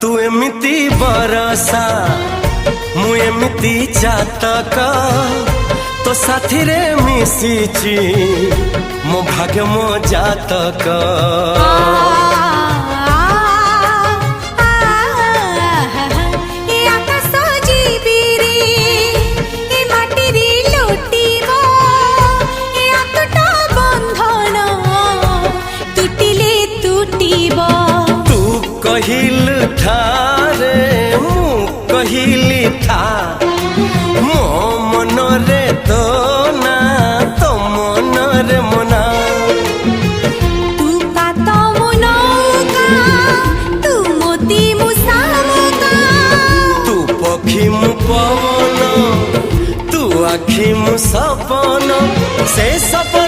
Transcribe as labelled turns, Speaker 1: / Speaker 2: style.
Speaker 1: तू एमिति बरसा मु एमिति चातक तो साथी रे मिशिची मो भाग्य मो जातक। कहिल थारे मु कहिली था मो मन रे तो ना तो मन रे मना।
Speaker 2: तू का तो मुनौका तू मोती मुसामुका
Speaker 1: तू पखी मु पवन तू आखी मु सपन से सपन